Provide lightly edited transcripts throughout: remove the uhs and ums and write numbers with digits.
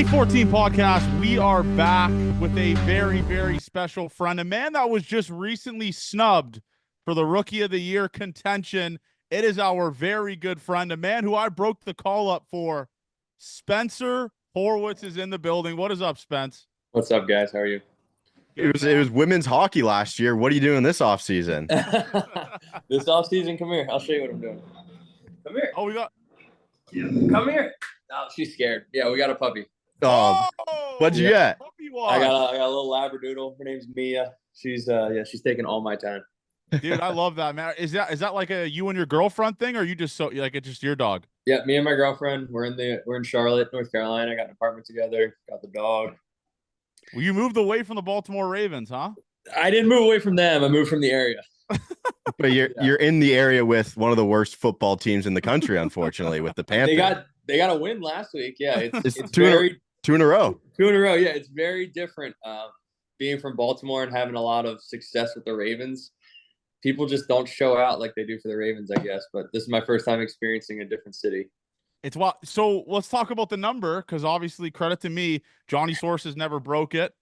Gate 14 podcast. We are back with a very, very special friend, a man that was just recently snubbed for the Rookie of the Year contention. It is our very good friend, a man who I broke the call up for. Spencer Horwitz is in the building. What is up, Spence? What's up, guys? How are you? It was women's hockey last year. What are you doing this offseason? This offseason, come here. I'll show you what I'm doing. Come here. Oh, we got. Come here. Oh, she's scared. Yeah, we got a puppy. Oh, what'd you get? I got a little Labradoodle. Her name's Mia. She's taking all my time. Dude, I love that, man. Is that like a you and your girlfriend thing, or you just it's just your dog? Yeah, me and my girlfriend. We're in Charlotte, North Carolina. Got an apartment together. Got the dog. Well, you moved away from the Baltimore Ravens, huh? I didn't move away from them. I moved from the area. But you're in the area with one of the worst football teams in the country, unfortunately, with the Panthers. They got a win last week. Yeah, it's two in a row. 2 in a row. Yeah, it's very different being from Baltimore and having a lot of success with the Ravens. People just don't show out like they do for the Ravens, I guess. But this is my first time experiencing a different city. It's what. So let's talk about the number, because obviously, credit to me, Johnny Sources never broke it.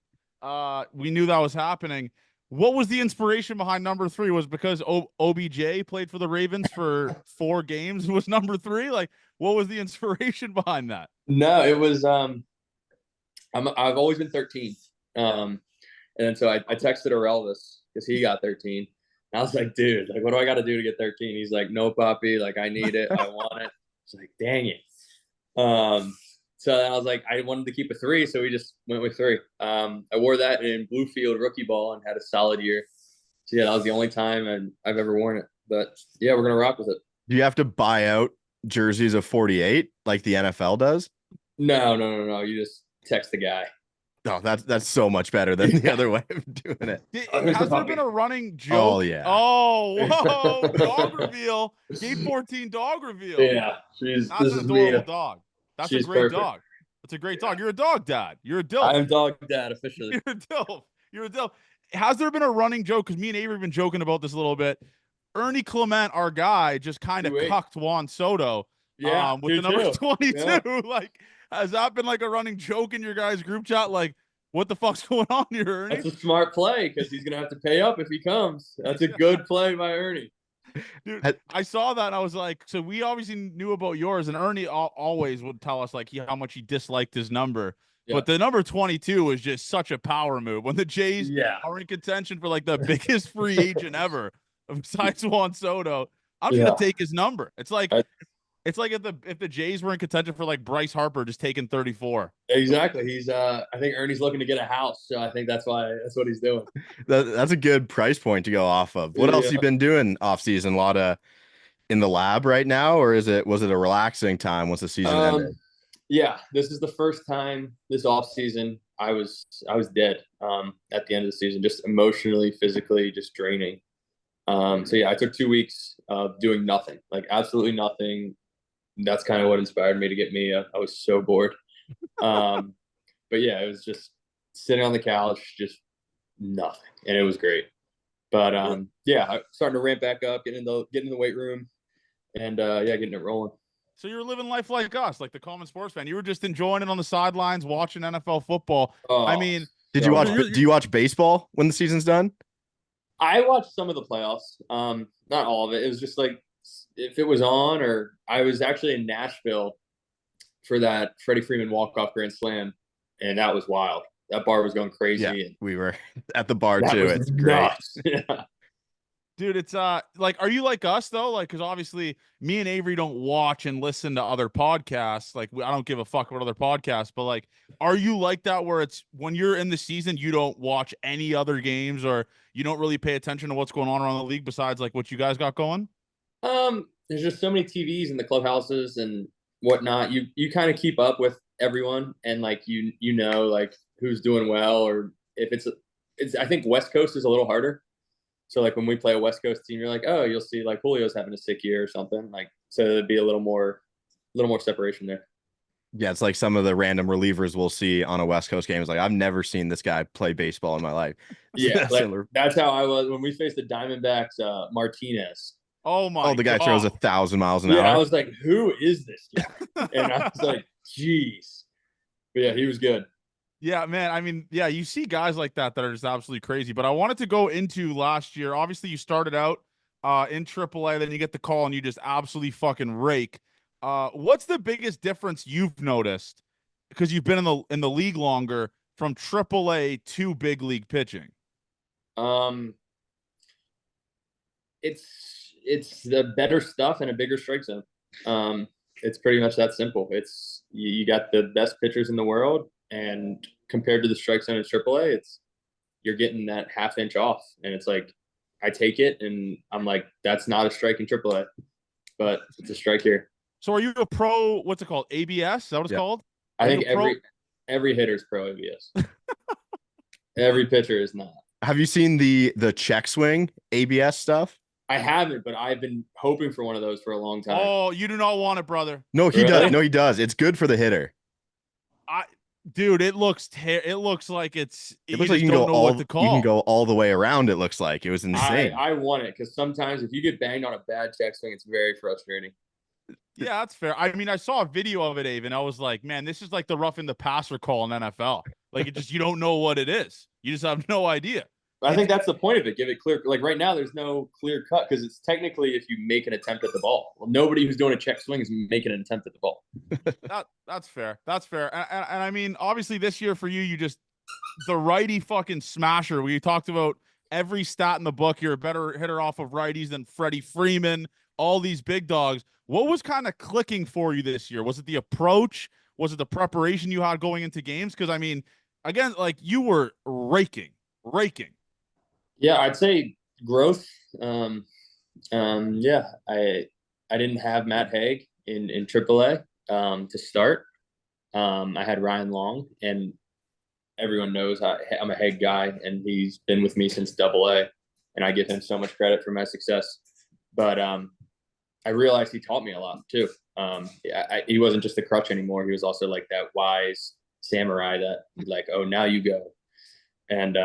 We knew that was happening. What was the inspiration behind number 3? Was because OBJ played for the Ravens for 4 games and was number 3? Like, what was the inspiration behind that? No, it was I've always been 13. And so I texted Elvis because he got 13. And I was like, dude, like, what do I got to do to get 13? He's like, no, puppy. Like, I need it. I want it. It's like, dang it. So then I was like, I wanted to keep a 3, so we just went with 3. I wore that in Bluefield rookie ball and had a solid year. So yeah, that was the only time I've ever worn it. But yeah, we're gonna rock with it. Do you have to buy out jerseys of 48 like the NFL does? No. You just text the guy. Oh, that's so much better than the other way of doing it. Has there been a running joke? Oh, yeah. Oh, whoa, dog reveal. Gate 14 dog reveal. Yeah, that's an adorable dog. That's a great dog. That's a great dog. You're a dog dad. You're a dilf. I am dog dad officially. You're a dilf. You're a dilf. Has there been a running joke? Because me and Avery have been joking about this a little bit. Ernie Clement, our guy, just kind of cucked Juan Soto. Yeah, with the number 22. Yeah. Like, has that been like a running joke in your guys' group chat? Like, what the fuck's going on here, Ernie? That's a smart play because he's gonna have to pay up if he comes. That's a good play by Ernie. Dude, I saw that and I was like, so we obviously knew about yours, and Ernie always would tell us like how much he disliked his number. Yeah. But the number 22 was just such a power move when the Jays are in contention for like the biggest free agent ever besides Juan Soto. I'm gonna take his number. It's like if the Jays were in contention for like Bryce Harper just taking 34. Exactly. He's I think Ernie's looking to get a house, so I think that's what he's doing. That's a good price point to go off of. What else you been doing off season? A lot of in the lab right now, or was it a relaxing time once the season ended? Yeah, this is the first time this off season I was dead at the end of the season, just emotionally, physically, just draining. So yeah, I took 2 weeks of doing nothing, like absolutely nothing. That's kind of what inspired me to get Mia. I was so bored. But yeah, it was just sitting on the couch, just nothing. And it was great. But I'm starting to ramp back up, getting in the weight room and getting it rolling. So you're living life like us, like the common sports fan. You were just enjoying it on the sidelines, watching NFL football. I mean, do you watch baseball when the season's done? I watched some of the playoffs. Not all of it. It was just like, if it was on, or I was actually in Nashville for that Freddie Freeman walk-off grand slam, and that was wild. That bar was going crazy. Yeah, we were at the bar too. It's great. Yeah. Dude, it's like, are you like us though? Like, because obviously me and Avery don't watch and listen to other podcasts. Like, I don't give a fuck about other podcasts, but like, are you like that where it's when you're in the season, you don't watch any other games, or you don't really pay attention to what's going on around the league besides like what you guys got going? There's just so many TVs in the clubhouses and whatnot. You kind of keep up with everyone, and like you know like who's doing well, or if it's I think West Coast is a little harder. So like when we play a West Coast team, you're like, oh, you'll see like Julio's having a sick year or something. Like, so there'd be a little more separation there. Yeah, it's like some of the random relievers we'll see on a West Coast game. It's like, I've never seen this guy play baseball in my life. Yeah, that's how I was when we faced the Diamondbacks. Martinez. Oh my! The guy throws 1,000 miles an hour. I was like, who is this guy? And I was like, geez. But yeah, he was good. Yeah, man. I mean, yeah, you see guys like that are just absolutely crazy. But I wanted to go into last year. Obviously, you started out in AAA, then you get the call and you just absolutely fucking rake. What's the biggest difference you've noticed because you've been in the league longer from AAA to big league pitching? It's the better stuff and a bigger strike zone. It's pretty much that simple. It's you got the best pitchers in the world, and compared to the strike zone in AAA, you're getting that half inch off, and it's like I take it, and I'm like, that's not a strike in AAA, but it's a strike here. So are you a pro? What's it called? ABS? Is that what it's called? I think every hitter's pro ABS. Every pitcher is not. Have you seen the check swing ABS stuff? I haven't, but I've been hoping for one of those for a long time. Oh, you do not want it, brother. No, he does. No, he does. It's good for the hitter. Dude, it looks like it looks like you can go all the way around. It looks like it was insane. I want it because sometimes if you get banged on a bad check swing, it's very frustrating. Yeah, that's fair. I mean, I saw a video of it, Abe, and I was like, man, this is like the roughing the passer call in NFL. Like, you don't know what it is. You just have no idea. I think that's the point of it. Give it clear. Like right now, there's no clear cut because it's technically if you make an attempt at the ball. Well, nobody who's doing a check swing is making an attempt at the ball. That's fair. That's fair. And I mean, obviously this year for you, you just the righty fucking smasher. We talked about every stat in the book. You're a better hitter off of righties than Freddie Freeman. All these big dogs. What was kind of clicking for you this year? Was it the approach? Was it the preparation you had going into games? Because I mean, again, like you were raking. Yeah, I'd say growth. Yeah, I didn't have Matt Haig in AAA to start. I had Ryan Long, and everyone knows I'm a Haig guy, and he's been with me since AA, and I give him so much credit for my success. But I realized he taught me a lot too. He wasn't just a crutch anymore. He was also like that wise samurai that like, oh, now you go. And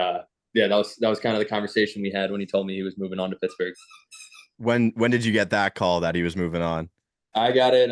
yeah, that was kind of the conversation we had when he told me he was moving on to Pittsburgh. When did you get that call that he was moving on? I got it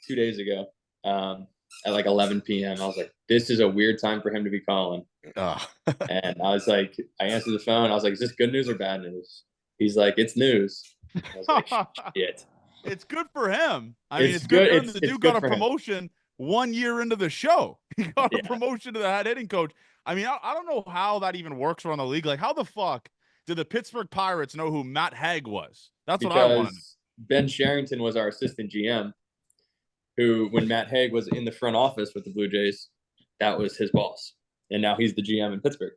2 days ago at like 11 p.m. I was like, this is a weird time for him to be calling. Oh. And I was like, I answered the phone. I was like, is this good news or bad news? He's like, it's news. I was like, shit. It's good for him. I mean, it's good. The dude got a promotion 1 year into the show. He got a promotion to the head hitting coach. I mean, I don't know how that even works around the league. Like, how the fuck did the Pittsburgh Pirates know who Matt Haig was? That's what I want to know. Ben Sherrington was our assistant GM, who, when Matt Haig was in the front office with the Blue Jays, that was his boss. And now he's the GM in Pittsburgh.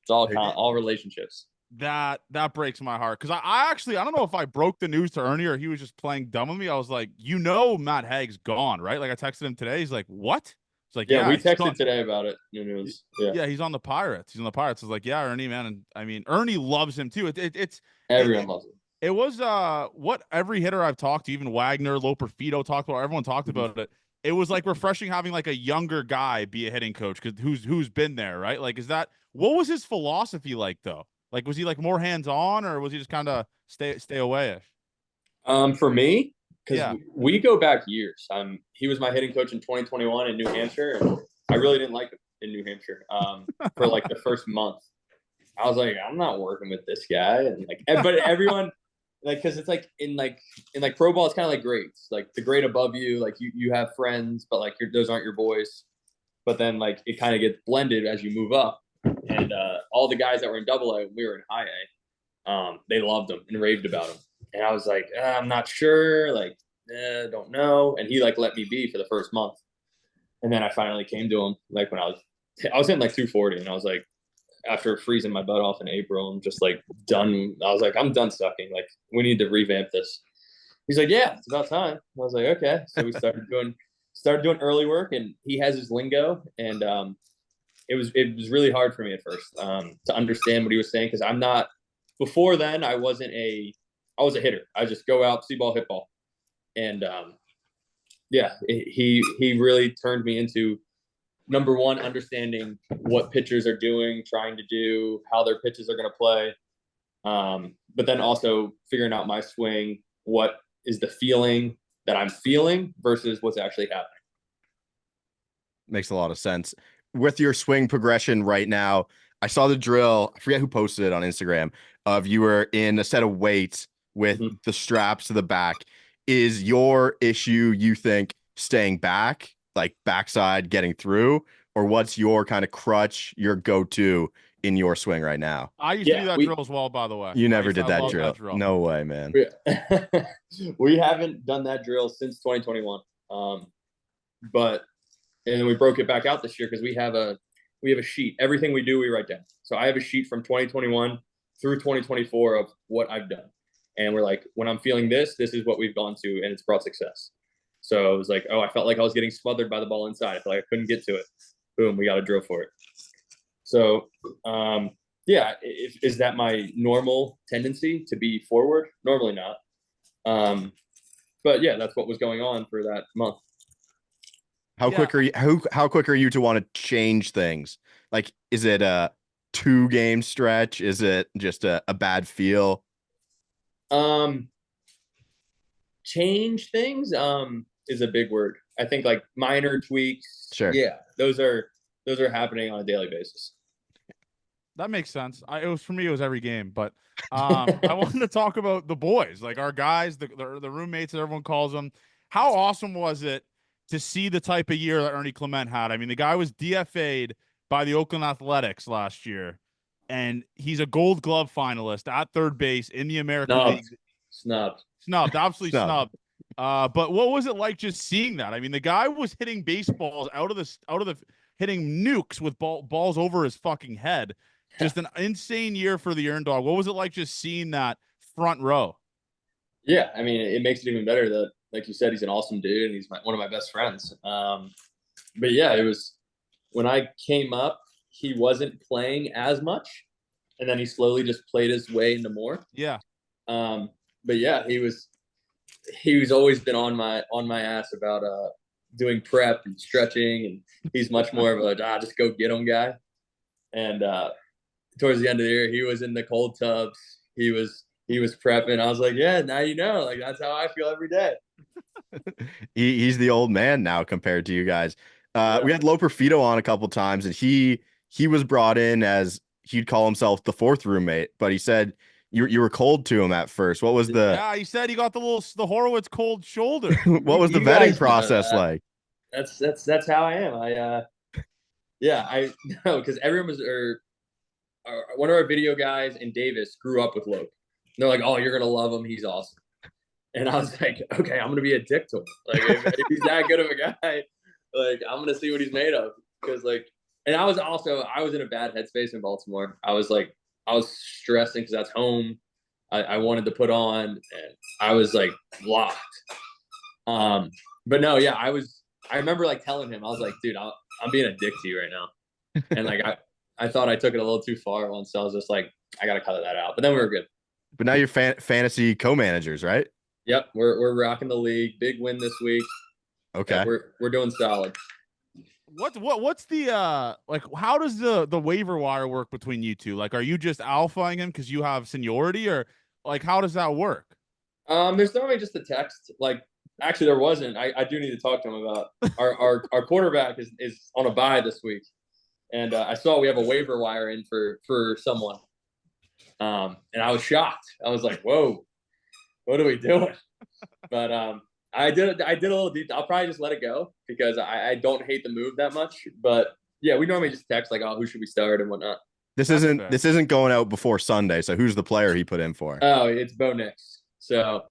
It's all relationships. That breaks my heart. Because I don't know if I broke the news to Ernie or he was just playing dumb with me. I was like, Matt Haig's gone, right? Like, I texted him today. He's like, what? It's like, yeah, we texted today about it. Yeah, he's on the Pirates. I was like, yeah, Ernie, man. And I mean, Ernie loves him too. Everyone loves him. It was what every hitter I've talked to, even Wagner, Loper, Fido talked about. Everyone talked about it. It was like refreshing having like a younger guy be a hitting coach because who's been there, right? Like, what was his philosophy like though? Like, was he like more hands on, or was he just kind of stay away-ish? For me, because we go back years. He was my hitting coach in 2021 in New Hampshire, and I really didn't like him in New Hampshire for like the first month. I was like, I'm not working with this guy, and like, but everyone, like, because it's like in pro ball, it's kind of like grades. Like the grade above you, like you have friends, but like those aren't your boys. But then like it kind of gets blended as you move up, and all the guys that were in AA, we were in high A. They loved him and raved about him. And I was like, I'm not sure, like, don't know. And he like let me be for the first month. And then I finally came to him like when I was hitting like 240, and I was like, after freezing my butt off in April, I'm just like done. I was like, I'm done sucking. Like, we need to revamp this. He's like, yeah, it's about time. I was like, okay. So we started doing early work, and he has his lingo, and it was really hard for me at first to understand what he was saying, because I'm not. Before then, I was a hitter. I just go out, see ball, hit ball, and he really turned me into, number one, understanding what pitchers are doing, trying to do, how their pitches are going to play, but then also figuring out my swing, what is the feeling that I'm feeling versus what's actually happening. Makes a lot of sense. With your swing progression right now, I saw the drill. I forget who posted it on Instagram of you were in a set of weights with the straps to the back. Is your issue, you think, staying back, like backside getting through, or what's your kind of crutch, your go-to in your swing right now? I used to do that drill as well, by the way. You never did that drill. No way, man. We haven't done that drill since 2021. And then we broke it back out this year because we have a sheet. Everything we do, we write down. So I have a sheet from 2021 through 2024 of what I've done. And we're like, when I'm feeling this is what we've gone to, and it's brought success. So it was like, oh, I felt like I was getting smothered by the ball inside. I felt like I couldn't get to it. Boom, we got a drill for it. So, yeah, is that my normal tendency to be forward? Normally not. But yeah, that's what was going on for that month. How quick are you to want to change things? Like, is it a 2-game stretch? Is it just a bad feel? Change things is a big word. I think like minor tweaks. Sure. Yeah, those are happening on a daily basis. That makes sense. For me, it was every game. But I wanted to talk about the boys, like our guys, the roommates, as everyone calls them. How awesome was it to see the type of year that Ernie Clement had? I mean, the guy was DFA'd by the Oakland Athletics last year, and he's a Gold Glove finalist at third base in the American League. Snubbed, absolutely snubbed. But what was it like just seeing that? I mean, the guy was hitting baseballs out of the hitting nukes with balls over his fucking head. Just an insane year for the Earn Dog. What was it like just seeing that front row? Yeah, I mean, it makes it even better that, like you said, he's an awesome dude and he's one of my best friends. But yeah, it was when I came up, he wasn't playing as much, and then he slowly just played his way into more. Yeah. But yeah, he's always been on my ass about doing prep and stretching, and he's much more of a just go get him guy. And towards the end of the year, he was in the cold tubs. He was prepping. I was like, yeah, now you know, like that's how I feel every day. He's the old man now compared to you guys. We had Loper Fito on a couple times, and he was brought in as he'd call himself the fourth roommate, but he said you were cold to him at first. What was the? Yeah, he said he got the Horwitz cold shoulder. What was the vetting process like? That's how I am. I know because everyone was one of our video guys and Davis grew up with Lope. And they're like, oh, you're gonna love him. He's awesome. And I was like, okay, I'm gonna be a dick to him. Like if he's that good of a guy, like I'm gonna see what he's made of. Because like, and I was in a bad headspace in Baltimore. I was stressing because that's home. I wanted to put on, and I was like locked. But no, yeah, I remember like telling him, I was like, dude, I'm being a dick to you right now. And like I thought I took it a little too far once. So I was just like, I gotta cut that out. But then we were good. But now you're fantasy co-managers, right? Yep, we're rocking the league. Big win this week. Okay, yeah, we're doing solid. What's the like? How does the waiver wire work between you two? Like, are you just alphaing him because you have seniority, or like how does that work? There's normally just a text. Like, actually, there wasn't. I do need to talk to him about our quarterback is on a bye this week, and I saw we have a waiver wire in for someone, and I was shocked. I was like, whoa. What are we doing? But I did a little deep. I'll probably just let it go because I don't hate the move that much. But yeah, we normally just text like, oh, who should we start and whatnot. This isn't going out before Sunday. So who's the player he put in for? Oh, it's Bo Nix. So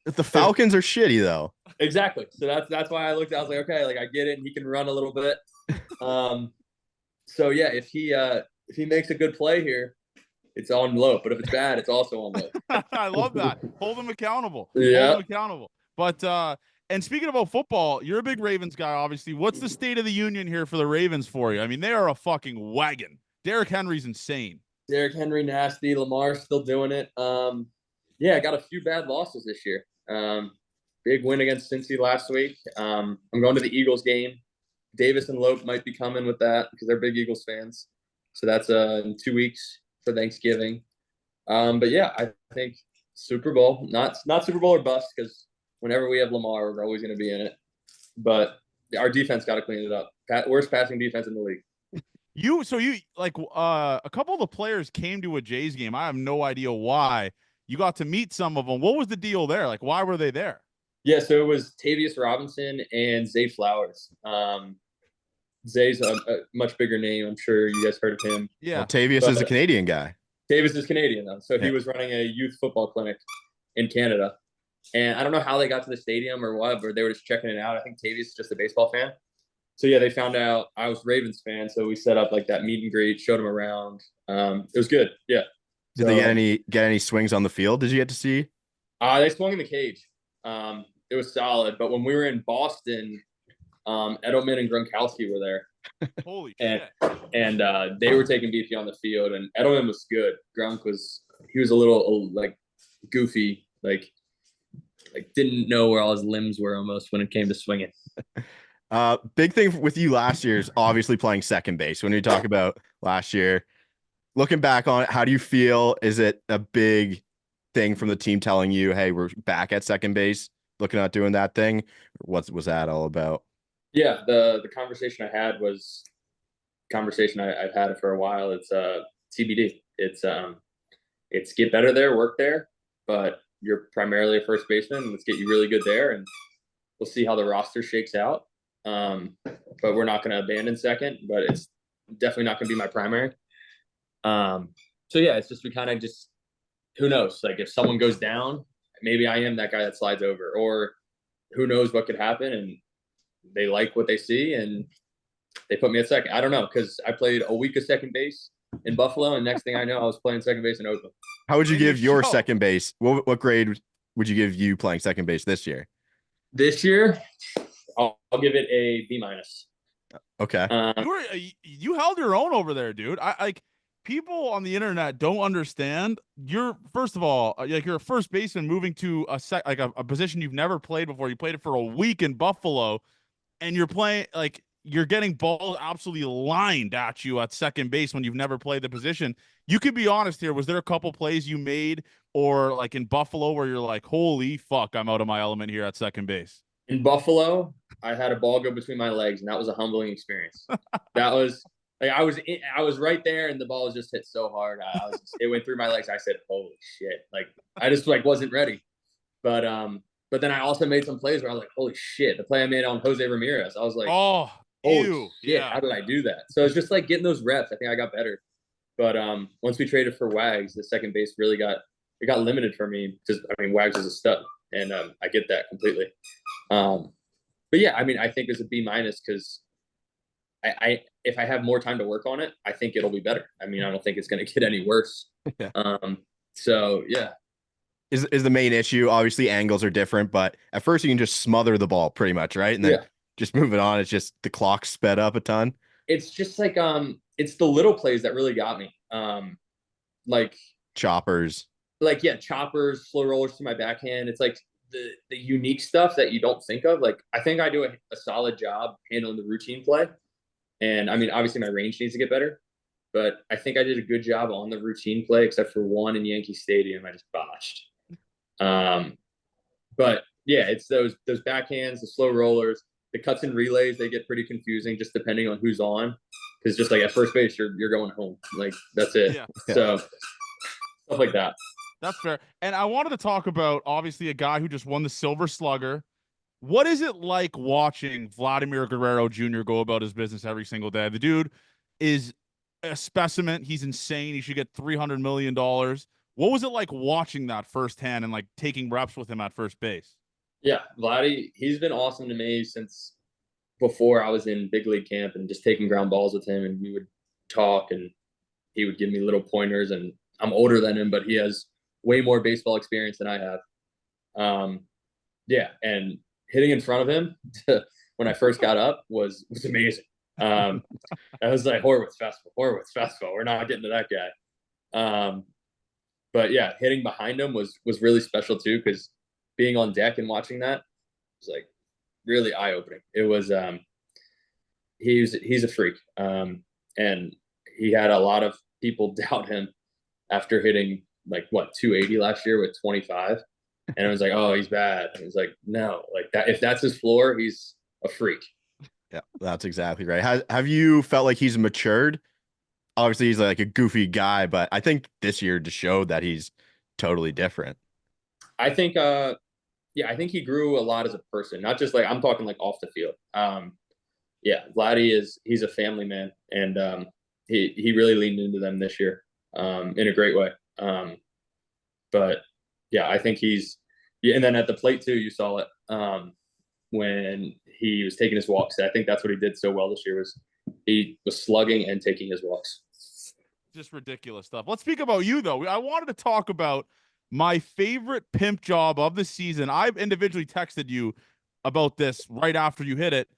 if the Falcons are shitty though. Exactly. So that's why I looked. I was like, okay, like I get it. And he can run a little bit. So yeah, if he makes a good play here, it's on Lope, but if it's bad, it's also on Lope. I love that. Hold them accountable. Yeah. Hold them accountable. But and speaking about football, you're a big Ravens guy, obviously. What's the state of the union here for the Ravens for you? I mean, they are a fucking wagon. Derrick Henry's insane. Derrick Henry nasty. Lamar still doing it. Yeah, I got a few bad losses this year. Big win against Cincy last week. I'm going to the Eagles game. Davis and Lope might be coming with that because they're big Eagles fans. So that's in 2 weeks for Thanksgiving. But yeah, I think Super Bowl, not Super Bowl or bust, because whenever we have Lamar, we're always going to be in it. But our defense got to clean it up. Worst passing defense in the league. So you like a couple of the players came to a Jays game. I have no idea why. You got to meet some of them. What was the deal there? Like, why were they there? Yeah, so it was Tavius Robinson and Zay Flowers. Zay's a much bigger name. I'm sure you guys heard of him. Yeah. Well, Tavius is a Canadian guy. Tavius is Canadian, though. So he was running a youth football clinic in Canada. And I don't know how they got to the stadium or what, but they were just checking it out. I think Tavius is just a baseball fan. So, yeah, they found out I was Ravens fan. So we set up like that meet and greet, showed them around. It was good. Yeah. Did they get any swings on the field? Did you get to see? They swung in the cage. It was solid. But when we were in Boston, Edelman and Gronkowski were there. Holy shit. And they were taking BP on the field, and Edelman was good. Gronk was a little like goofy, like didn't know where all his limbs were almost when it came to swinging. Big thing with you last year is obviously playing second base. When you talk about last year, looking back on it, how do you feel? Is it a big thing from the team telling you, hey, we're back at second base, looking at doing that thing? What was that all about? Yeah, the conversation I had was conversation I've had it for a while. It's TBD. It's get better there, work there, but you're primarily a first baseman. Let's get you really good there, and we'll see how the roster shakes out. But we're not going to abandon second, but it's definitely not going to be my primary. So yeah, it's just we kind of just who knows? Like if someone goes down, maybe I am that guy that slides over, or who knows what could happen, and they like what they see and they put me at second. I don't know, because I played a week of second base in Buffalo, and next thing I know, I was playing second base in Oakland. How would you give your second base? What grade would you give you playing second base this year? This year, I'll give it a B-. Okay. You held your own over there, dude. I like people on the internet don't understand. You're first of all, like you're a first baseman moving to a position you've never played before. You played it for a week in Buffalo, and you're playing like you're getting balls absolutely lined at you at second base when you've never played the position. You could be honest here. Was there a couple plays you made or like in Buffalo where you're like, holy fuck, I'm out of my element here at second base? In Buffalo, I had a ball go between my legs, and that was a humbling experience. That was like I was right there, and the ball was just hit so hard. It went through my legs. I said, holy shit. Like I just like wasn't ready. But then I also made some plays where I was like, holy shit. The play I made on Jose Ramirez, I was like, oh, shit, yeah. How did I do that? So it's just like getting those reps. I think I got better. But once we traded for Wags, the second base really got limited for me because I mean Wags is a stud, and I get that completely. But yeah, I mean I think it's a B- because I if I have more time to work on it, I think it'll be better. I mean I don't think it's going to get any worse. Yeah. So yeah. Is the main issue obviously angles are different, but at first you can just smother the ball pretty much, right? And then just move it on. It's just the clock sped up a ton. It's just like it's the little plays that really got me. Like choppers. Like choppers, slow rollers to my backhand. It's like the unique stuff that you don't think of. Like I think I do a solid job handling the routine play. And I mean obviously my range needs to get better, but I think I did a good job on the routine play except for one in Yankee Stadium I just botched. But yeah, it's those backhands, the slow rollers, the cuts and relays, they get pretty confusing just depending on who's on. Because just like at first base, you're going home. Like that's it. Yeah. So stuff like that. That's fair. And I wanted to talk about obviously a guy who just won the Silver Slugger. What is it like watching Vladimir Guerrero Jr. go about his business every single day? The dude is a specimen. He's insane. He should get $300 million. What was it like watching that firsthand and like taking reps with him at first base? Yeah, Vladdy, he's been awesome to me since before I was in big league camp and just taking ground balls with him, and we would talk and he would give me little pointers, and I'm older than him, but he has way more baseball experience than I have. Yeah, and hitting in front of him when I first got up was amazing. I was like, Horwitz fastball. We're not getting to that guy. But yeah, hitting behind him was really special too, because being on deck and watching that was like really eye-opening. It was he's a freak. And he had a lot of people doubt him after hitting like 280 last year with 25. And I was like, oh, he's bad. And it was like, no, like that if that's his floor, he's a freak. Yeah, that's exactly right. Have you felt like he's matured? Obviously, he's like a goofy guy, but I think this year just showed that he's totally different. I think, yeah, I think he grew a lot as a person, not just like I'm talking like off the field. Yeah, Vladdy he's a family man, and he really leaned into them this year in a great way. But yeah, I think yeah, and then at the plate too, you saw it when he was taking his walks. I think that's what he did so well this year was he was slugging and taking his walks. Just ridiculous stuff. Let's speak about you though. I wanted to talk about my favorite pimp job of the season. I've individually texted you about this right after you hit it.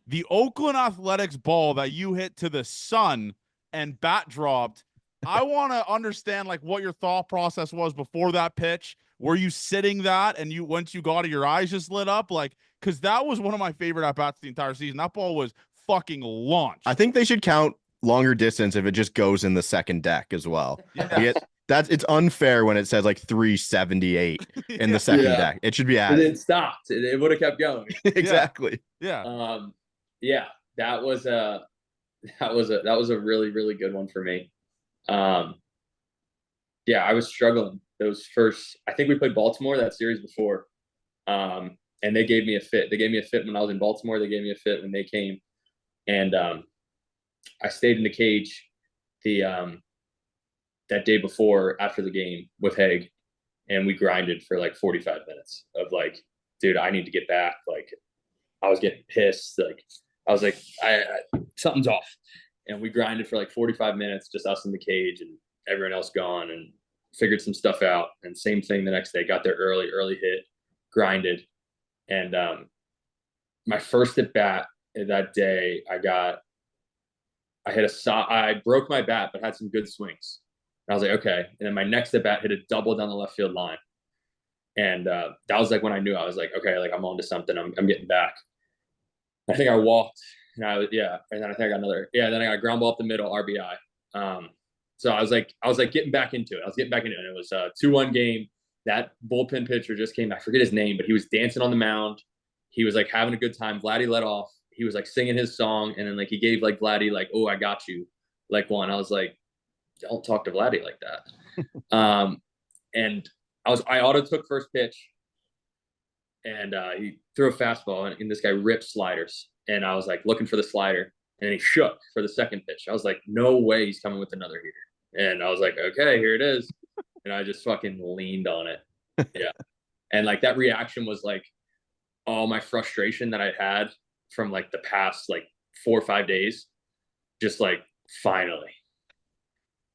The Oakland Athletics ball that you hit to the sun and bat dropped. I want to understand like what your thought process was before that pitch. Were you sitting that and once you got it, your eyes just lit up? Like, because that was one of my favorite at bats the entire season. That ball was fucking launched. I think they should count longer distance if it just goes in the second deck as well. Yeah. It's unfair when it says like 378 in the second deck. It should be added. It stopped. It would have kept going. Exactly. Yeah. Yeah, that was a really, really good one for me. Yeah, I was struggling those first. I think we played Baltimore that series before, and they gave me a fit. They gave me a fit when I was in Baltimore. They gave me a fit when they came, and I stayed in the cage that day before after the game with Haig, and we grinded for like 45 minutes of like, dude, I need to get back. Like, I was getting pissed. Like, I was like, I something's off, and we grinded for like 45 minutes, just us in the cage and everyone else gone, and figured some stuff out. And same thing the next day. Got there early hit, grinded, and my first at bat that day, I broke my bat, but had some good swings. And I was like, okay. And then my next at bat hit a double down the left field line. And that was like when I knew I was like, okay, like I'm on to something. I'm getting back. I think I walked, and and then I think I got then I got a ground ball up the middle, RBI. So I was like getting back into it. And it was a 2-1 game. That bullpen pitcher just came. I forget his name, but he was dancing on the mound. He was like having a good time. Vladdy let off. He was like singing his song, and then like he gave like Vladdy like, "Oh, I got you," like one. I was like, "Don't talk to Vladdy like that." And I auto took first pitch, and he threw a fastball, and this guy ripped sliders, and I was like looking for the slider, and he shook for the second pitch. I was like, "No way, he's coming with another heater," and I was like, "Okay, here it is," and I just fucking leaned on it, yeah, and like that reaction was like all my frustration that I had from like the past like 4 or 5 days, just like finally.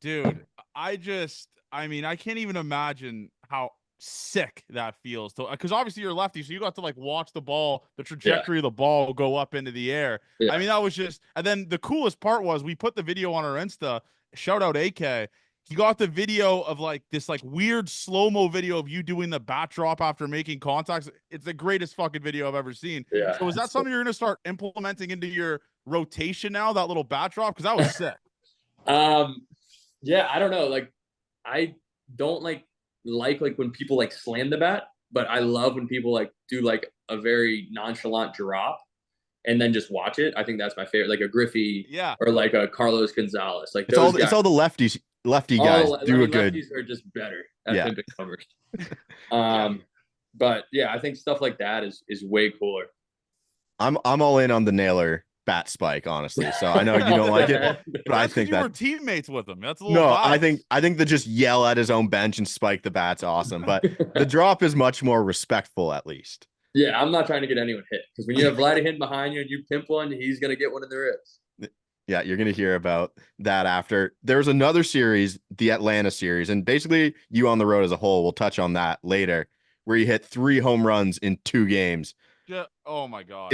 Dude, I can't even imagine how sick that feels. Because obviously you're lefty, so you got to like watch the ball, the trajectory of the ball go up into the air. Yeah. I mean, that was just, and then the coolest part was we put the video on our Insta. Shout out AK. He got the video of like this like weird slow-mo video of you doing the bat drop after making contacts. It's the greatest fucking video I've ever seen. Yeah. So is that something you're going to start implementing into your rotation now, that little bat drop? Because that was sick. Yeah, I don't know. Like, I don't like when people like slam the bat, but I love when people like do like a very nonchalant drop and then just watch it. I think that's my favorite, like a Griffey, or like a Carlos Gonzalez. Like it's all the lefty guys do a good. Lefties are just better at pimping covers. But yeah, I think stuff like that is way cooler. I'm all in on the Naylor bat spike, honestly. So I know you don't like it, but I think you were teammates with him. That's a little biased. I think the just yell at his own bench and spike the bat's awesome, but the drop is much more respectful, at least. Yeah, I'm not trying to get anyone hit, because when you have Vladdy hitting behind you and you pimp one, he's gonna get one in the ribs. Yeah, you're gonna hear about that after. There's another series, the Atlanta series, and basically you on the road as a whole. We'll touch on that later, where you hit 3 home runs in 2 games. Yeah. Oh my God.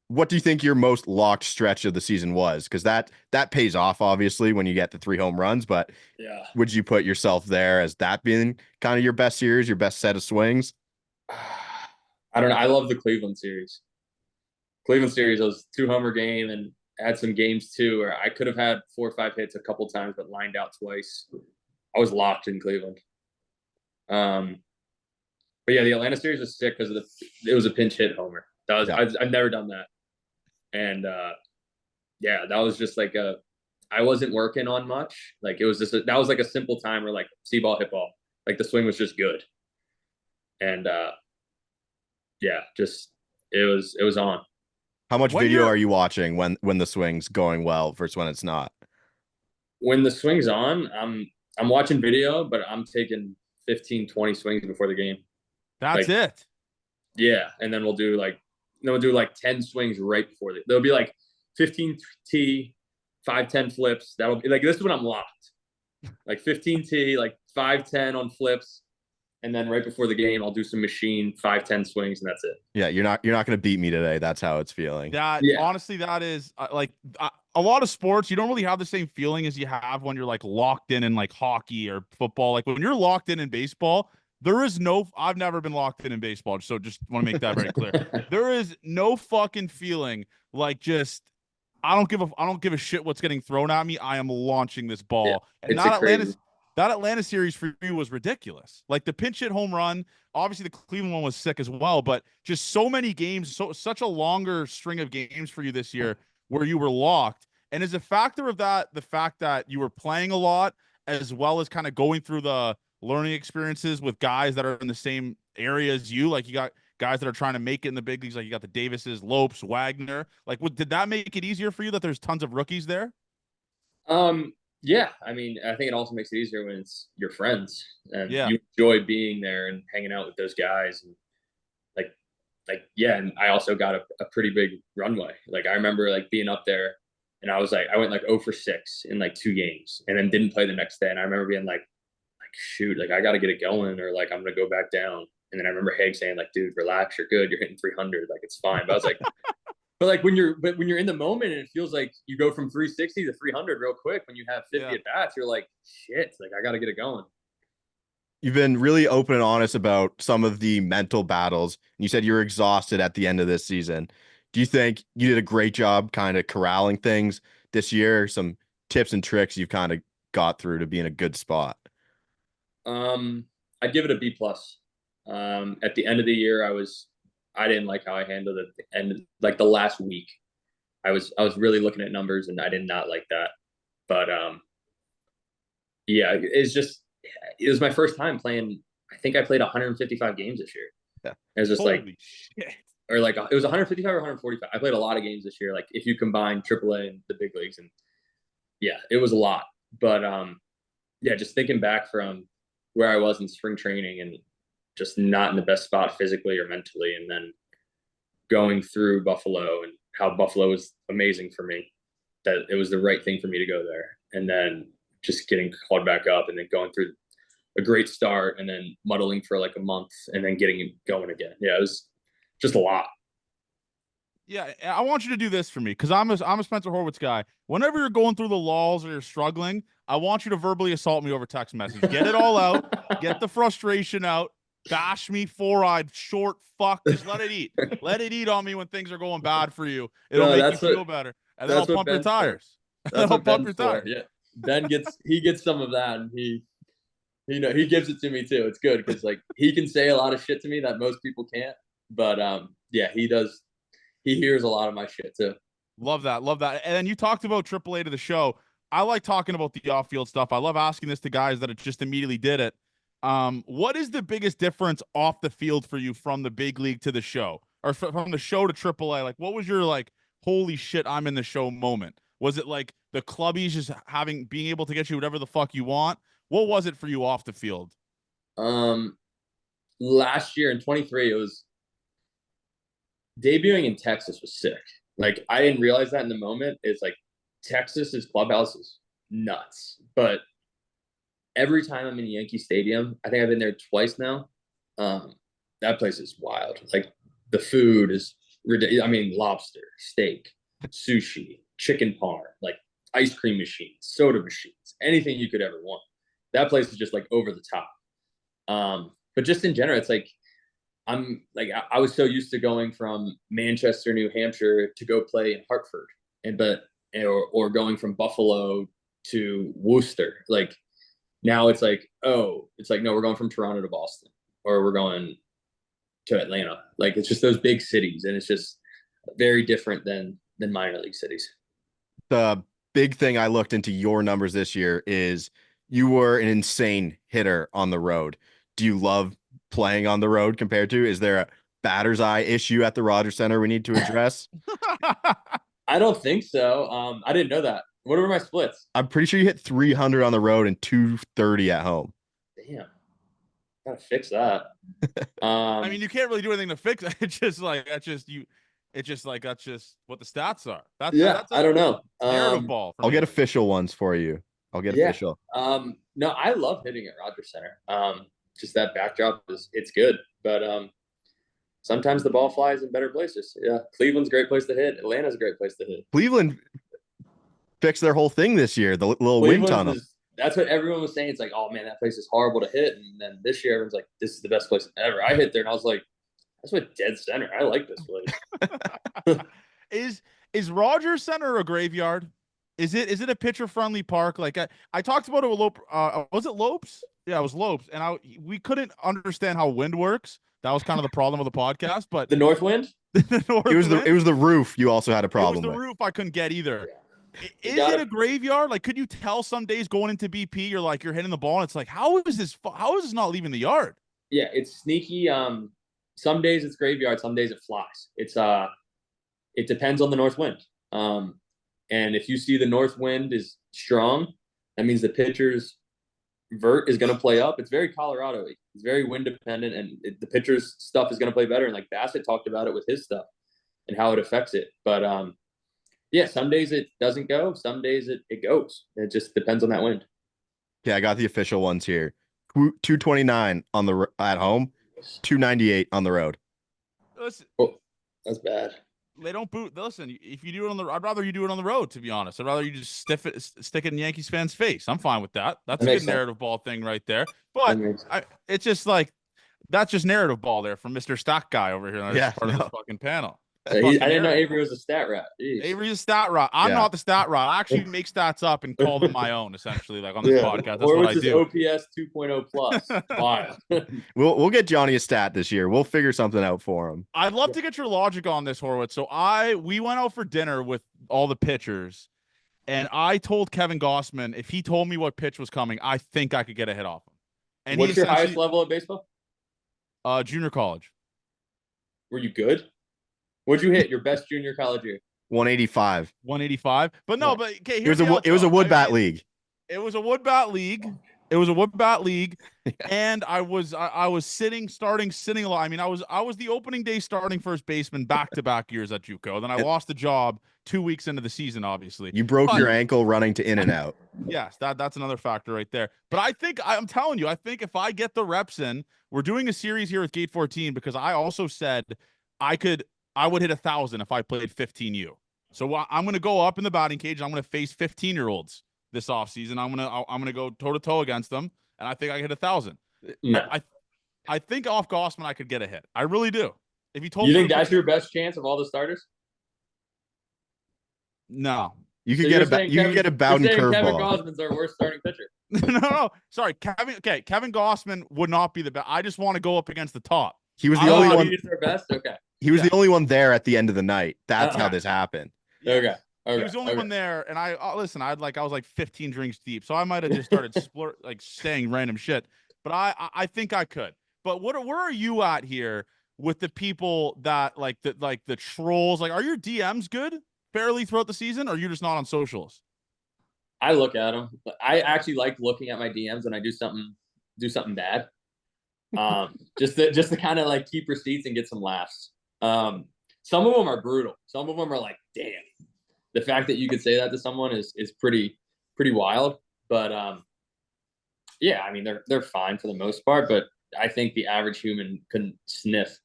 What do you think your most locked stretch of the season was? Because that pays off, obviously, when you get the 3 home runs. But yeah, would you put yourself there as that being kind of your best series, your best set of swings? I don't know. I love the Cleveland series. Cleveland series was 2-homer game, and had some games too where I could have had 4 or 5 hits a couple times, but lined out twice. I was locked in Cleveland. But yeah, the Atlanta series was sick because it was a pinch hit homer. I've never done that. And yeah, that was just like I wasn't working on much. Like it was just that was like a simple time where like see ball, hit ball. Like the swing was just good. And yeah, just it was on. How much When video you're are you watching when the swing's going well versus when it's not? When the swing's on, I'm watching video, but I'm taking 15, 20 swings before the game. That's Like, it. yeah, and then we'll do like 10 swings right before there'll be like 15 T, 5-10 flips. That'll be like this is when I'm locked. Like 15 T, like 5-10 on flips, and then right before the game, I'll do some machine 5-10 swings, and that's it. Yeah, you're not gonna beat me today. That's how it's feeling. That Yeah. honestly, that is a lot of sports. You don't really have the same feeling as you have when you're like locked in like hockey or football. Like when you're locked in baseball, there is no. I've never been locked in baseball, so just want to make that very clear. There is no fucking feeling like just I don't give a shit what's getting thrown at me. I am launching this ball, Yeah, and that Atlanta series for me was ridiculous. Like the pinch hit home run. Obviously, the Cleveland one was sick as well, but just so many games, such a longer string of games for you this year where you were locked. And is a factor of that the fact that you were playing a lot, as well as kind of going through the learning experiences with guys that are in the same area as you? Like you got guys that are trying to make it in the big leagues, like you got the Davises, Lopes, Wagner. Like, did that make it easier for you that there's tons of rookies there? Yeah, I mean, I think it also makes it easier when it's your friends and Yeah. you enjoy being there and hanging out with those guys. And yeah, and I also got a pretty big runway. Like I remember like being up there and I went like 0 for 6 in like 2 games and then didn't play the next day. And I remember being like shoot, like I got to get it going or like I'm going to go back down. And then I remember Haig saying like, dude, relax, you're good. You're hitting 300. Like it's fine. But I was like, but when you're in the moment and it feels like you go from 360 to 300 real quick, when you have 50 at bats, you're like, shit, like I got to get it going. You've been really open and honest about some of the mental battles. You said you were exhausted at the end of this season. Do you think you did a great job kind of corralling things this year? Some tips and tricks you've kind of got through to be in a good spot? I'd give it a B plus. At the end of the year, I didn't like how I handled it. And like the last week, I was really looking at numbers and I did not like that. But yeah, it was my first time playing. I think I played 155 games this year. Yeah. It was just Holy shit. or like it was 155 or 145. I played a lot of games this year. Like if you combine AAA and the big leagues, and yeah, it was a lot. But yeah, just thinking back from where I was in spring training and just not in the best spot physically or mentally, and then going through Buffalo and how Buffalo was amazing for me, that it was the right thing for me to go there, and then just getting called back up and then going through a great start and then muddling for like a month and then getting it going again. Yeah, it was just a lot. Yeah, I want you to do this for me because I'm a Spencer Horwitz guy. Whenever you're going through the lulls or you're struggling, I want you to verbally assault me over text message. Get it all out. Get the frustration out. Bash me 4-eyed short fuck. Just let it eat. Let it eat on me when things are going bad for you. It'll make you feel better, and then I'll pump your tires. That's what Ben's for. Yeah, Ben gets some of that, and he gives it to me too. It's good because like he can say a lot of shit to me that most people can't. But yeah, he does. He hears a lot of my shit too. Love that. Love that. And then you talked about AAA to the show. I like talking about the off-field stuff. I love asking this to guys that just immediately did it. What is the biggest difference off the field for you from the big league to the show, or from the show to AAA? Like, what was your like, holy shit, I'm in the show moment? Was it like the clubbies just being able to get you whatever the fuck you want? What was it for you off the field? Last year in 23, it was debuting in Texas was sick. Like I didn't realize that in the moment. It's like Texas's clubhouse is nuts. But every time I'm in Yankee Stadium, I think I've been there twice now. That place is wild. Like the food is ridiculous. I mean, lobster, steak, sushi, chicken parm, like ice cream machines, soda machines, anything you could ever want. That place is just like over the top. But just in general, it's like I was so used to going from Manchester, New Hampshire to go play in Hartford, or going from Buffalo to Worcester. Like now it's like, no, we're going from Toronto to Boston, or we're going to Atlanta. Like it's just those big cities, and it's just very different than minor league cities. The big thing I looked into your numbers this year is you were an insane hitter on the road. Do you love playing on the road compared to? Is there a batter's eye issue at the Rogers Center we need to address? I don't think so. I didn't know that. What were my splits? I'm pretty sure you hit 300 on the road and 230 at home. Damn. Gotta fix that. I mean, you can't really do anything to fix it. It's just like that's just what the stats are. That's I don't know. Narrative ball. I'll get official ones for you. I'll get official. No, I love hitting at Rogers Center. Just that backdrop it's good, but sometimes the ball flies in better places. Yeah, Cleveland's a great place to hit. Atlanta's a great place to hit. Cleveland fixed their whole thing this year. The little wind tunnel. That's what everyone was saying. It's like, oh man, that place is horrible to hit. And then this year, everyone's like, this is the best place ever. I hit there, and I was like, that's what dead center. I like this place. Is Rogers Center a graveyard? Is it a pitcher friendly park? Like I talked about it with was it Lopes? Yeah, it was Lopes, and we couldn't understand how wind works. That was kind of the problem with the podcast. But the north wind. It was the roof. You also had a problem. It was the roof. I couldn't get either. Yeah. Is it a graveyard? Like, could you tell some days going into BP, you're hitting the ball, and it's like, how is this not leaving the yard? Yeah, it's sneaky. Some days it's graveyard, some days it flies. It depends on the north wind. And if you see the north wind is strong, that means the pitcher's vert is going to play up. It's very Colorado-y. It's very wind dependent, and the pitcher's stuff is going to play better. And like Bassett talked about it with his stuff and how it affects it. But yeah, some days it doesn't go. Some days it goes. It just depends on that wind. Yeah, I got the official ones here. 229 at home, 298 on the road. Listen, that's bad. They don't boot. Listen, if you do it I'd rather you do it on the road. To be honest, I'd rather you just stick it in Yankees fans' face. I'm fine with that. That's a good narrative ball thing right there. But it's just like that's just narrative ball there from Mr. Stock Guy over here. That's part of this fucking panel. I didn't know Avery was a stat rat. Jeez. Avery's a stat rat. I'm not the stat rat. I actually make stats up and call them my own, essentially, like on this podcast. That's what I do. OPS 2.0 plus. Wow. We'll get Johnny a stat this year. We'll figure something out for him. I'd love to get your logic on this, Horwitz. So we went out for dinner with all the pitchers, and I told Kevin Gossman if he told me what pitch was coming, I think I could get a hit off him. And what's your highest level of baseball? Junior college. Were you good? What'd you hit your best junior college year? 185. 185. But no, but okay, it was a wood bat league. It was a wood bat league. And I was sitting a lot. I mean, I was the opening day starting first baseman back-to-back years at JUCO. Then I lost the job 2 weeks into the season, obviously. You broke your ankle running to in and out. Yes, that's another factor right there. But I'm telling you, I think if I get the reps in, we're doing a series here with Gate 14 because I also said I would hit 1,000 if I played 15U. So I'm going to go up in the batting cage. I'm going to face 15-year-olds this offseason. I'm going to go toe-to-toe against them, and I think I hit 1,000. No. I think off Gossman I could get a hit. I really do. If you told me, you think that's your best chance of all the starters? No. You could get a Bowden curveball. Kevin Gossman's our worst starting pitcher. No. Sorry, Kevin Gossman would not be the best. I just want to go up against the top. He was the only one. He's our best. Okay. He was the only one there at the end of the night. That's how this happened. Okay. He was the only one there, and I was like 15 drinks deep, so I might have just started saying random shit. But I think I could. But where are you at here with the people that the trolls? Like, are your DMs good fairly throughout the season, or are you just not on socials? I look at them. I actually like looking at my DMs when I do something bad. Just to kind of like keep receipts and get some laughs. Some of them are brutal. Some of them are like, damn. The fact that you could say that to someone is pretty wild. But yeah, I mean they're fine for the most part, but I think the average human couldn't sniff.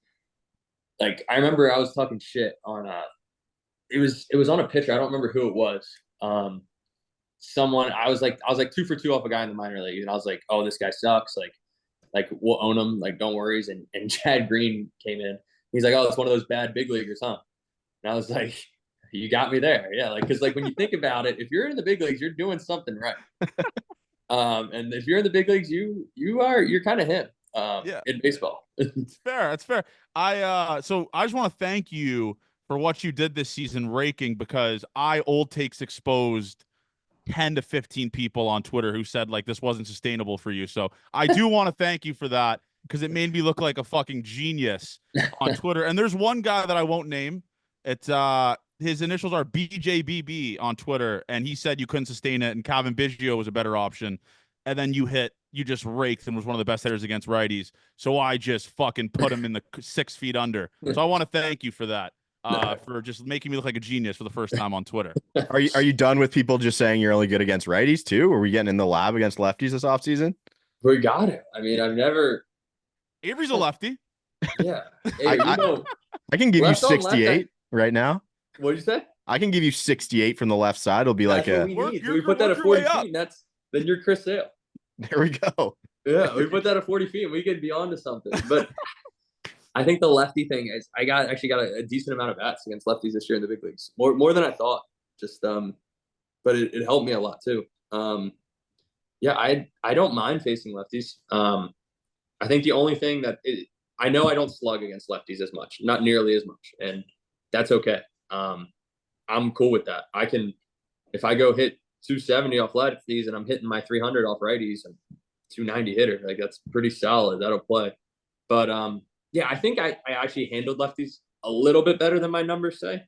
Like I remember I was talking shit on it was on a pitcher. I don't remember who it was. Someone I was like 2 for 2 off a guy in the minor league, and I was like, oh, this guy sucks. Like we'll own him. Like don't worry. And Chad Green came in. He's like, oh, it's one of those bad big leaguers, huh? And I was like, you got me there. Yeah, like because like when you think about it, if you're in the big leagues, you're doing something right. And if you're in the big leagues, you're kind of him. In baseball. It's fair. It's fair. So I just want to thank you for what you did this season raking, because Old Takes exposed 10 to 15 people on Twitter who said like this wasn't sustainable for you. So I do want to thank you for that, because it made me look like a fucking genius on Twitter. And there's one guy that I won't name. It's his initials are BJBB on Twitter, and he said you couldn't sustain it and Calvin Biggio was a better option. And then you just raked and was one of the best hitters against righties. So I just fucking put him in the 6 feet under. So I want to thank you for that. For just making me look like a genius for the first time on Twitter. Are you done with people just saying you're only good against righties too? Are we getting in the lab against lefties this offseason? We got it. I mean, I've never. Avery's a lefty. Yeah. Hey, I can give you 68 right now. What'd you say? I can give you 68 from the left side. It'll be That's like what we need. We put that at 40 feet. Then you're Chris Sale. There we go. Yeah, we put that at 40 feet and we could be on to something. But I think the lefty thing is I actually got a decent amount of bats against lefties this year in the big leagues. More than I thought. Just but it helped me a lot too. Yeah, I don't mind facing lefties. I think the only thing I know I don't slug against lefties as much, not nearly as much, and that's okay. I'm cool with that. If I go hit 270 off lefties and I'm hitting my 300 off righties, and 290 hitter, like that's pretty solid. That'll play. But yeah, I think I actually handled lefties a little bit better than my numbers say.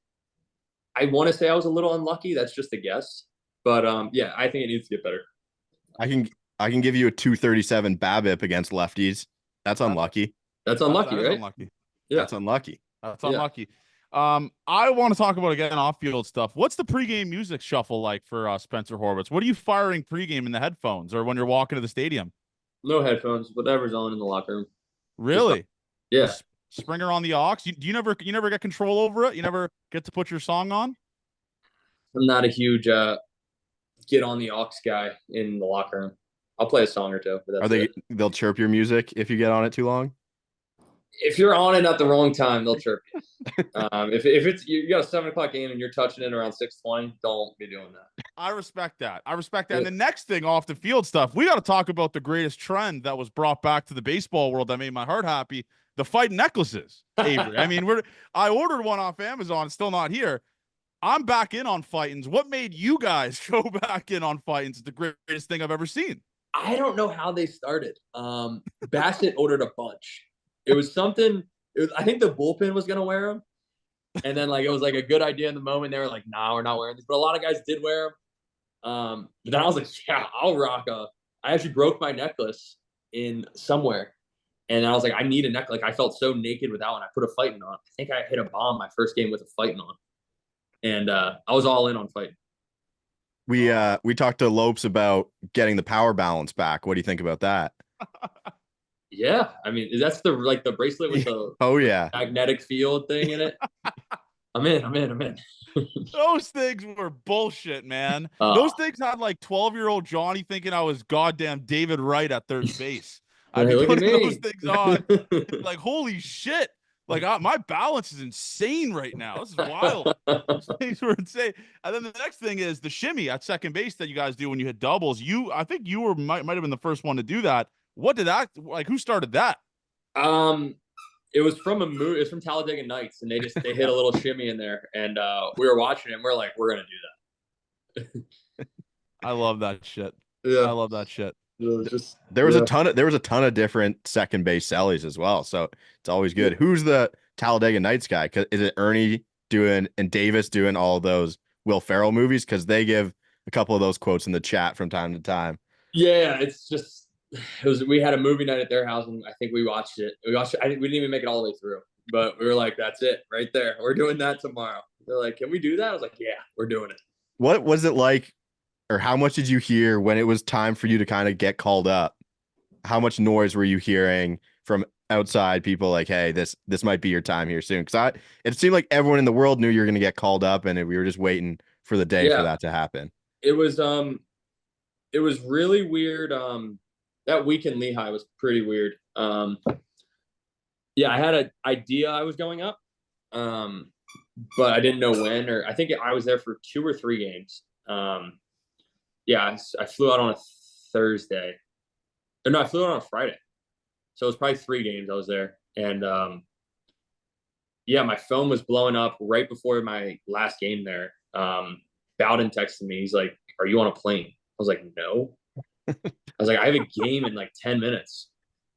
I want to say I was a little unlucky. That's just a guess. But yeah, I think it needs to get better. I can give you a 237 BABIP against lefties. That's unlucky. That's unlucky, right? Unlucky. Yeah. That's unlucky. That's unlucky. I want to talk about, again, off-field stuff. What's the pregame music shuffle like for Spencer Horwitz? What are you firing pregame in the headphones or when you're walking to the stadium? No headphones, whatever's on in the locker room. Really? Yeah. Springer on the aux. You never get control over it? You never get to put your song on? I'm not a huge get on the aux guy in the locker room. I'll play a song or two. But they'll chirp your music if you get on it too long? If you're on it at the wrong time, they'll chirp you. If it's you got a 7:00 game and you're touching it around 6:20, don't be doing that. I respect that. And the next thing off the field stuff, we got to talk about the greatest trend that was brought back to the baseball world that made my heart happy: the fight necklaces. Avery, I mean, I ordered one off Amazon, still not here. I'm back in on fightings. What made you guys go back in on fightings? It's the greatest thing I've ever seen. I don't know how they started. Bassett ordered a bunch. It was something. I think the bullpen was gonna wear them, and then it was like a good idea in the moment. They were like, "Nah, we're not wearing these," but a lot of guys did wear them. But then I was like, "Yeah, I'll rock a." I actually broke my necklace in somewhere, and I was like, "I need a necklace." I felt so naked without one. I put a fighting on. I think I hit a bomb my first game with a fighting on, and I was all in on fighting. We talked to Lopes about getting the power balance back. What do you think about that? Yeah, I mean, that's the bracelet with the magnetic field thing in it. I'm in. Those things were bullshit, man. Those things had 12-year-old Johnny thinking I was goddamn David Wright at third base. I'd be putting those things on, like, holy shit. My balance is insane right now. This is wild. These things were insane. And then the next thing is the shimmy at second base that you guys do when you hit doubles. I think you might have been the first one to do that. What did that who started that? It was from a movie. It was from Talladega Nights, and they hit a little shimmy in there, and we were watching it, and we're like, we're gonna do that. I love that shit. Yeah, I love that shit. There was a ton of different second base sellies as well, so it's always good. Who's the Talladega Nights guy? Is it Ernie doing and Davis doing all those Will Ferrell movies? Because they give a couple of those quotes in the chat from time to time. Yeah, it's just. We had a movie night at their house, and I think we watched it. We didn't even make it all the way through, but we were like, "That's it, right there. We're doing that tomorrow." They're like, "Can we do that?" I was like, "Yeah, we're doing it." What was it like, or how much did you hear when it was time for you to kind of get called up? How much noise were you hearing from outside people? Like, "Hey, this might be your time here soon." Because it seemed like everyone in the world knew you were going to get called up, and we were just waiting for the day for that to happen. It was really weird. That week in Lehigh was pretty weird. Yeah, I had an idea I was going up, but I didn't know when. Or I think I was there for 2 or 3 games. Yeah, I flew out on a Thursday. Or no, I flew out on a Friday. So it was probably 3 games I was there. And yeah, my phone was blowing up right before my last game there. Bowden texted me. He's like, "Are you on a plane?" I was like, "No." I was like, "I have a game in like 10 minutes."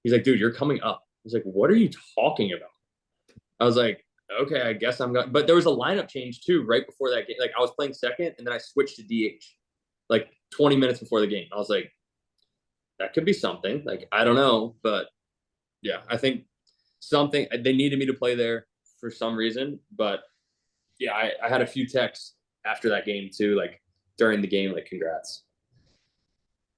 He's like, "Dude, you're coming up." I was like, "What are you talking about?" I was like, "Okay, I guess I'm going." But there was a lineup change too right before that game. Like I was playing second, and then I switched to DH like 20 minutes before the game. I was like, that could be something. Like I don't know, but yeah, I think something they needed me to play there for some reason. But yeah, I had a few texts after that game too, like during the game, like congrats.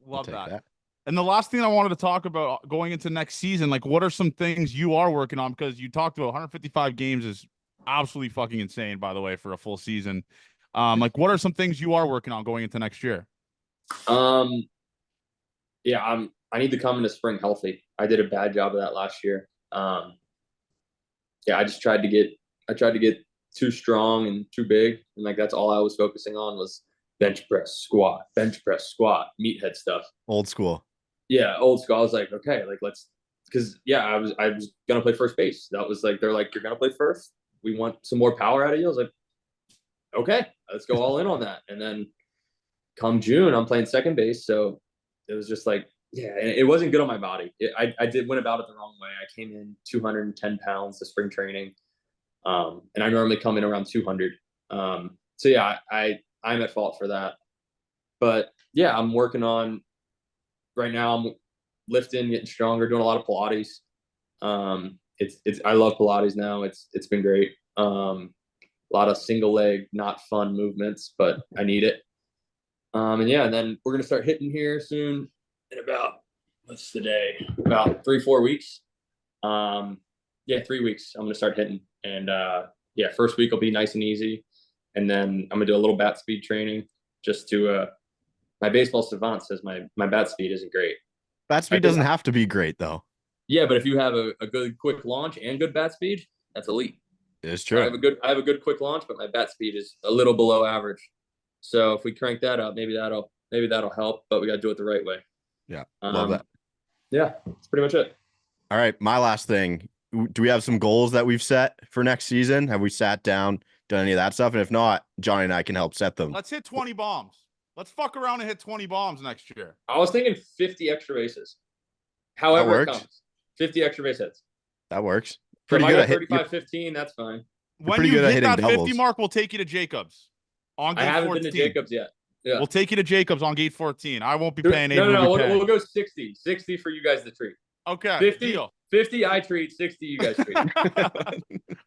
Love that. And the last thing I wanted to talk about going into next season, like what are some things you are working on? Because you talked about 155 games is absolutely fucking insane, by the way, for a full season. Like what are some things you are working on going into next year? Yeah, I need to come into spring healthy. I did a bad job of that last year. Yeah, I tried to get too strong and too big, and like that's all I was focusing on was bench press, squat, meathead stuff. Old school. Yeah, old school. I was like, okay, like let's, because yeah, I was gonna play first base. That was like they're like, you're gonna play first. We want some more power out of you. I was like, okay, let's go all in on that. And then come June, I'm playing second base, so it was just like, yeah, it wasn't good on my body. I went about it the wrong way. I came in 210 pounds to spring training, and I normally come in around 200. So yeah, I'm at fault for that. But yeah, I'm working on right now. I'm lifting, getting stronger, doing a lot of Pilates. It's I love Pilates now. It's been great. A lot of single leg, not fun movements, but I need it. And yeah, and then we're gonna start hitting here soon in about, what's the day? About 3-4 weeks. Yeah, 3 weeks. I'm gonna start hitting, and yeah, first week will be nice and easy, and then I'm gonna do a little bat speed training just to. My baseball savant says my bat speed isn't great. Bat speed doesn't have to be great though. Yeah, but if you have a good quick launch and good bat speed, that's elite. It's true. I have a good quick launch, but my bat speed is a little below average. So if we crank that up, maybe that'll help. But we got to do it the right way. Yeah, love that. Yeah, that's pretty much it. All right, my last thing. Do we have some goals that we've set for next season? Have we sat down, done any of that stuff? And if not, Johnny and I can help set them. Let's hit 20 bombs. Let's fuck around and hit 20 bombs next year. I was thinking 50 extra bases. However it comes. 50 extra base hits. That works. Pretty good at 35-15, that's fine. When you hit that 50 mark, we'll take you to Jacobs. On gate 14. I haven't been to Jacobs yet. Yeah. We'll take you to Jacobs on gate 14. I won't be paying. No. We'll go 60. 60 for you guys to treat. Okay. 50, deal. 50 I treat, 60 you guys treat.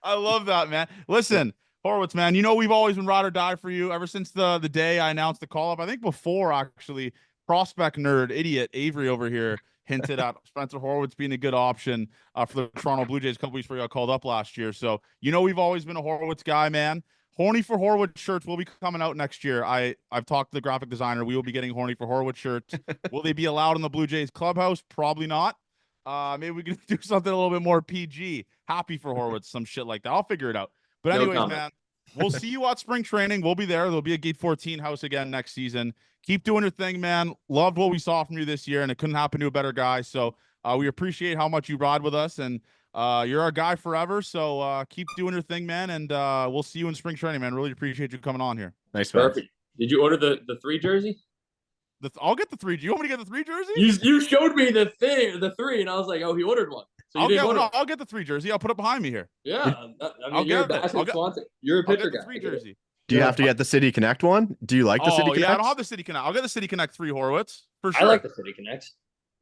I love that, man. Listen, Horwitz, man, you know we've always been ride or die for you ever since the day I announced the call up. I think before, actually, prospect nerd idiot Avery over here hinted at Spencer Horwitz being a good option for the Toronto Blue Jays a couple weeks before he got called up last year. So you know we've always been a Horwitz guy, man. Horny for Horwitz shirts will be coming out next year. I've talked to the graphic designer. We will be getting Horny for Horwitz shirts. Will they be allowed in the Blue Jays clubhouse? Probably not. Maybe we can do something a little bit more PG. Happy for Horwitz, some shit like that. I'll figure it out. But anyways, man, we'll see you at spring training. We'll be there. There'll be a gate 14 house again next season. Keep doing your thing, man. Loved what we saw from you this year, and it couldn't happen to a better guy. So we appreciate how much you ride with us, and you're our guy forever. So keep doing your thing, man, and we'll see you in spring training, man. Really appreciate you coming on here. Nice, man. Perfect. Did you order the 3 jersey? I'll get the 3. Do you want me to get the 3 jersey? You showed me the 3, and I was like, oh, he ordered one. So I'll get the 3 jersey. I'll put it behind me here. Yeah, I mean, you're a pitcher guy. 3 jersey. Do you have to get the City Connect one? Do you like the City Connect? Yeah, I don't have the City Connect. I'll get the City Connect 3 Horwitz for sure. I like the City Connect.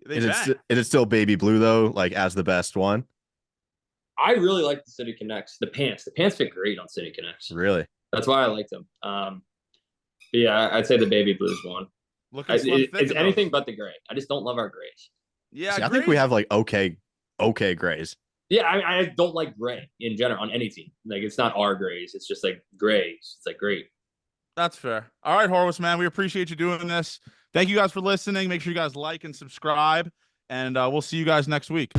Is it still baby blue though, like as the best one? I really like the City Connects. The pants fit great on City Connects. Really? That's why I like them. Yeah, I'd say the baby blues one. It's anything but the gray. I just don't love our grays. Yeah, I think we have like okay grays. Yeah, I don't like gray in general on any team. Like it's not our grays. It's just like grays. It's like great. That's fair. All right, Horwitz, man. We appreciate you doing this. Thank you guys for listening. Make sure you guys like and subscribe, and we'll see you guys next week.